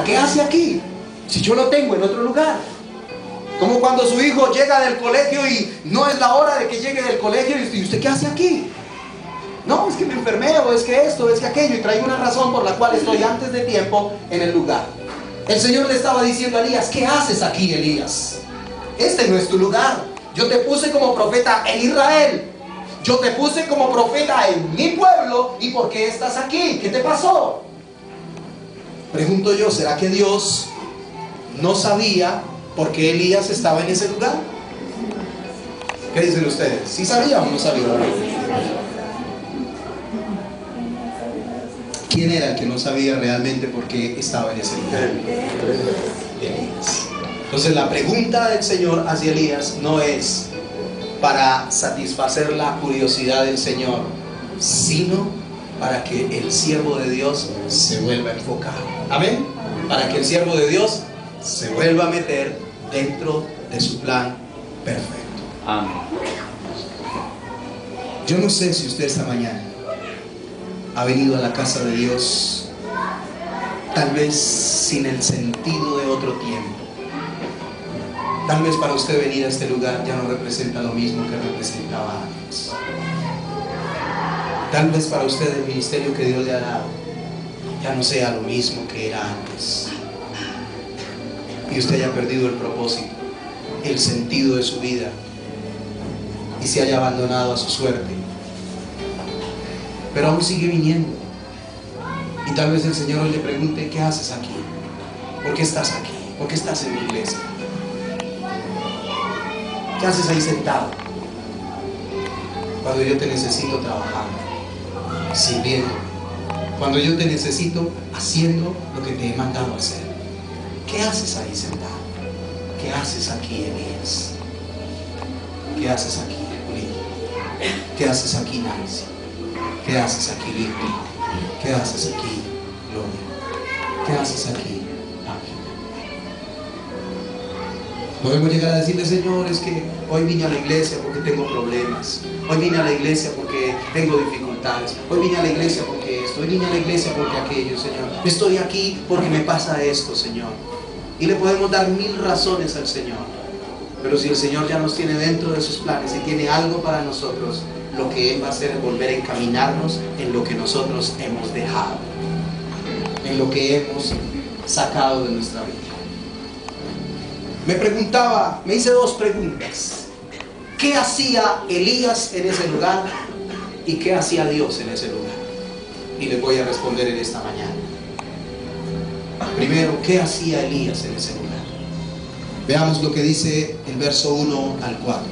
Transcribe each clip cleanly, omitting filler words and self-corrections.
¿qué hace aquí? Si yo lo tengo en otro lugar. Como cuando su hijo llega del colegio y no es la hora de que llegue del colegio y usted, ¿qué hace aquí? No, es que me enfermé, o es que esto, es que aquello, y traigo una razón por la cual estoy antes de tiempo en el lugar. El Señor le estaba diciendo a Elías, ¿qué haces aquí, Elías? Este no es tu lugar. Yo te puse como profeta en Israel. Yo te puse como profeta en mi pueblo. ¿Y por qué estás aquí? ¿Qué te pasó? Pregunto yo, ¿será que Dios no sabía por qué Elías estaba en ese lugar? ¿Qué dicen ustedes? ¿Sí sabía o no sabía? ¿Quién era el que no sabía realmente por qué estaba en ese lugar? Elías. Entonces la pregunta del Señor hacia Elías no es para satisfacer la curiosidad del Señor, sino para que el siervo de Dios se vuelva a enfocar. Amén. Para que el siervo de Dios se vuelva a meter dentro de su plan perfecto. Amén. Yo no sé si usted esta mañana ha venido a la casa de Dios tal vez sin el sentido de otro tiempo. Tal vez para usted venir a este lugar ya no representa lo mismo que representaba antes. Tal vez para usted el ministerio que Dios le ha dado ya no sea lo mismo que era antes. Y usted haya perdido el propósito, el sentido de su vida, y se haya abandonado a su suerte. Pero aún sigue viniendo. Y tal vez el Señor hoy le pregunte, ¿qué haces aquí? ¿Por qué estás aquí? ¿Por qué estás en mi iglesia? ¿Qué haces ahí sentado? Cuando yo te necesito trabajando, sirviendo. Cuando yo te necesito haciendo lo que te he mandado a hacer. ¿Qué haces ahí sentado? ¿Qué haces aquí, Elías? ¿Qué haces aquí, Uri? ¿Qué haces aquí, Nancy? ¿Qué haces aquí, Virgi? ¿Qué haces aquí, Gloria? ¿Qué haces aquí, Ángel? Podemos llegar a decirle, Señor, es que hoy vine a la iglesia porque tengo problemas. Hoy vine a la iglesia porque tengo dificultades. Hoy vine a la iglesia porque esto. Hoy vine a la iglesia porque aquello, Señor. Estoy aquí porque me pasa esto, Señor. Y le podemos dar 1000 razones al Señor. Pero si el Señor ya nos tiene dentro de sus planes y tiene algo para nosotros, lo que Él va a hacer es volver a encaminarnos en lo que nosotros hemos dejado, en lo que hemos sacado de nuestra vida. Me hice 2 preguntas. ¿Qué hacía Elías en ese lugar? ¿Y qué hacía Dios en ese lugar? Y les voy a responder en esta mañana. Primero, ¿qué hacía Elías en ese lugar? Veamos lo que dice el verso 1 al 4.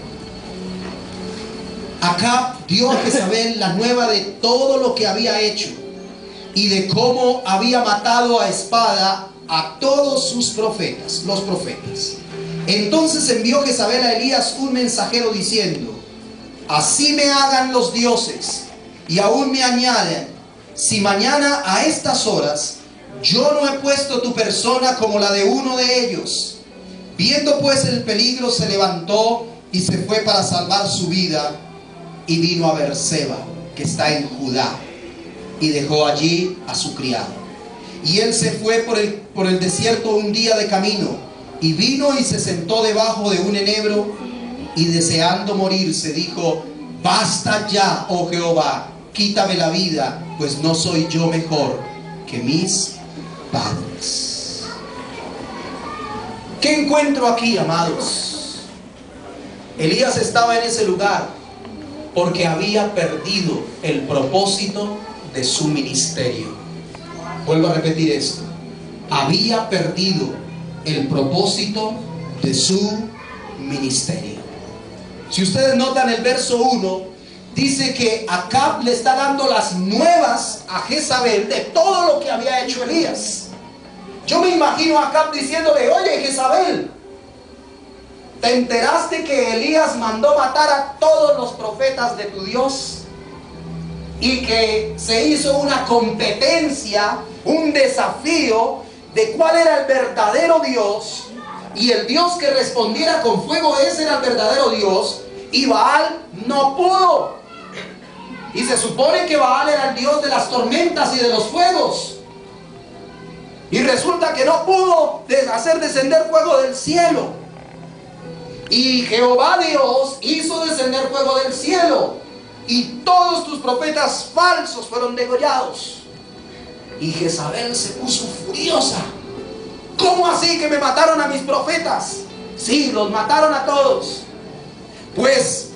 Acab dio a Jezabel la nueva de todo lo que había hecho y de cómo había matado a espada a todos sus profetas, los profetas. Entonces envió Jezabel a Elías un mensajero diciendo: así me hagan los dioses y aún me añaden, si mañana a estas horas yo no he puesto tu persona como la de uno de ellos. Viendo pues el peligro, se levantó y se fue para salvar su vida, y vino a Beerseba, que está en Judá, y dejó allí a su criado. Y él se fue por el desierto un día de camino, y vino y se sentó debajo de un enebro, y deseando morirse dijo: basta ya, oh Jehová, quítame la vida, pues no soy yo mejor que mis padres. ¿Qué encuentro aquí, amados? Elías estaba en ese lugar porque había perdido el propósito de su ministerio. Vuelvo a repetir esto: había perdido el propósito de su ministerio. Si ustedes notan el verso 1, dice que Acab le está dando las nuevas a Jezabel de todo lo que había hecho Elías. Yo me imagino a Acab diciéndole: oye, Jezabel, ¿te enteraste que Elías mandó matar a todos los profetas de tu Dios? Y que se hizo una competencia, un desafío de cuál era el verdadero Dios, y el Dios que respondiera con fuego, ese era el verdadero Dios, y Baal no pudo. Y se supone que Baal era el Dios de las tormentas y de los fuegos. Y resulta que no pudo hacer descender fuego del cielo. Y Jehová Dios hizo descender fuego del cielo, y todos tus profetas falsos fueron degollados. Y Jezabel se puso furiosa. ¿Cómo así que me mataron a mis profetas? Sí, los mataron a todos. Pues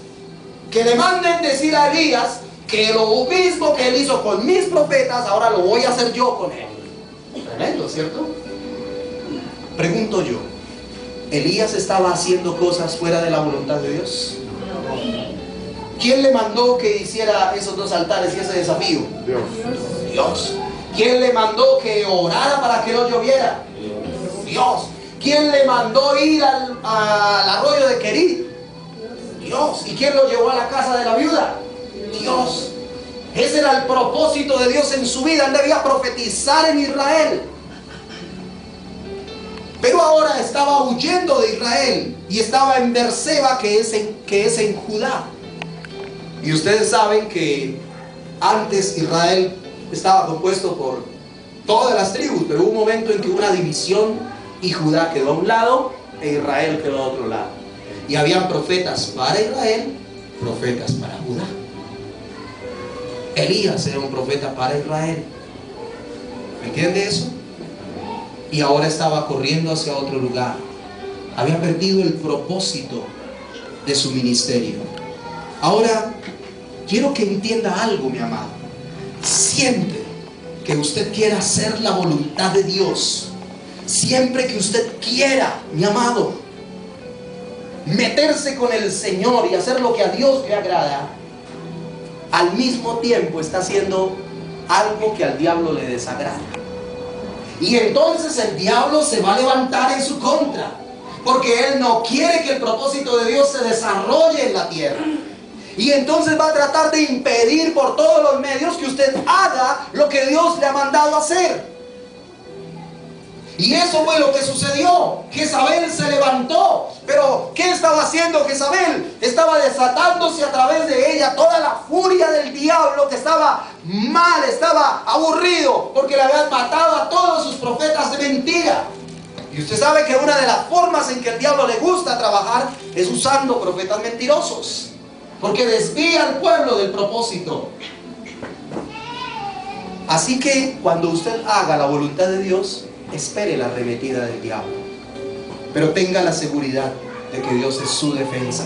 que le manden decir a Elías que lo mismo que él hizo con mis profetas, ahora lo voy a hacer yo con él. Tremendo, ¿cierto? Pregunto yo, ¿Elías estaba haciendo cosas fuera de la voluntad de Dios? ¿Quién le mandó que hiciera esos dos altares y ese desafío? Dios. Dios. ¿Quién le mandó que orara para que no lloviera? Dios. ¿Quién le mandó ir al arroyo de Querit? Dios. ¿Y quién lo llevó a la casa de la viuda? Dios. Ese era el propósito de Dios en su vida. Él debía profetizar en Israel. Pero ahora estaba huyendo de Israel y estaba en Berseba, que es en Judá. Y ustedes saben que antes Israel estaba compuesto por todas las tribus, pero hubo un momento en que hubo una división y Judá quedó a un lado e Israel quedó a otro lado. Y habían profetas para Israel, profetas para Judá. Elías era un profeta para Israel. ¿Me entiende eso? Y ahora estaba corriendo hacia otro lugar. Había perdido el propósito de su ministerio. Ahora, quiero que entienda algo, mi amado. Siempre que usted quiera hacer la voluntad de Dios, siempre que usted quiera, mi amado, meterse con el Señor y hacer lo que a Dios le agrada, al mismo tiempo está haciendo algo que al diablo le desagrada. Y entonces el diablo se va a levantar en su contra, porque él no quiere que el propósito de Dios se desarrolle en la tierra. Y entonces va a tratar de impedir por todos los medios que usted haga lo que Dios le ha mandado hacer. Y eso fue lo que sucedió. Jezabel se levantó. Pero ¿qué estaba haciendo Jezabel? Estaba desatándose a través de ella toda la furia del diablo, que estaba mal, estaba aburrido, porque le habían matado a todos sus profetas de mentira. Y usted sabe que una de las formas en que el diablo le gusta trabajar es usando profetas mentirosos, porque desvía al pueblo del propósito. Así que cuando usted haga la voluntad de Dios, espere la arremetida del diablo, pero tenga la seguridad de que Dios es su defensa,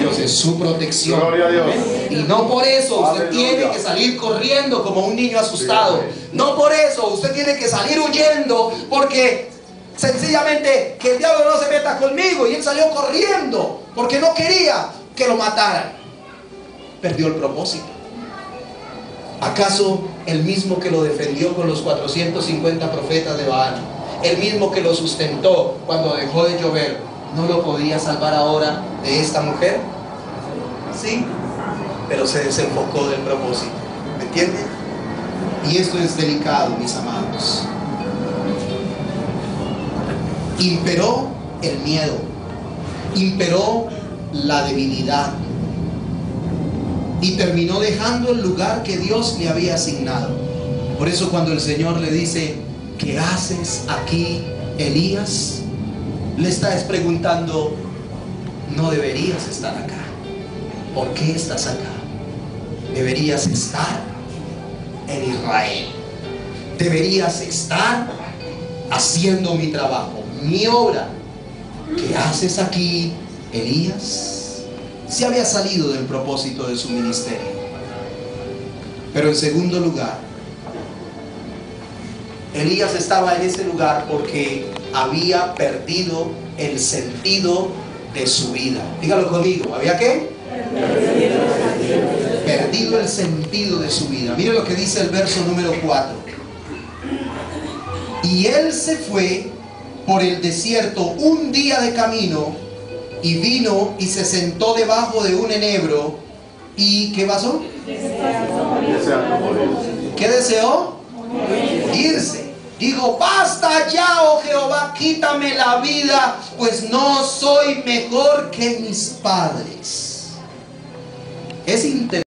Dios es su protección. Gloria a Dios. Y no por eso usted Aleluya. tiene que salir corriendo como un niño asustado. No por eso usted tiene que salir huyendo, porque sencillamente que el diablo no se meta conmigo. Y él salió corriendo porque no quería que lo mataran. Perdió el propósito. ¿Acaso el mismo que lo defendió con los 450 profetas de Baal, el mismo que lo sustentó cuando dejó de llover, no lo podía salvar ahora de esta mujer? Sí, pero se desenfocó del propósito. ¿Me entienden? Y esto es delicado, mis amados. Imperó el miedo, imperó la debilidad, y terminó dejando el lugar que Dios le había asignado. Por eso cuando el Señor le dice: ¿qué haces aquí, Elías?, le está preguntando: no deberías estar acá. ¿Por qué estás acá? Deberías estar en Israel. Deberías estar haciendo mi trabajo, mi obra. ¿Qué haces aquí, Elías? Se había salido del propósito de su ministerio. Pero en segundo lugar, Elías estaba en ese lugar porque había perdido el sentido de su vida. Dígalo conmigo, ¿había qué? Perdido el sentido de su vida. Mire lo que dice el verso número 4. Y él se fue por el desierto un día de camino, y vino y se sentó debajo de un enebro. ¿Y qué pasó? ¿Qué deseó? Irse. Dijo: basta ya, oh Jehová, quítame la vida, pues no soy mejor que mis padres. Es interesante.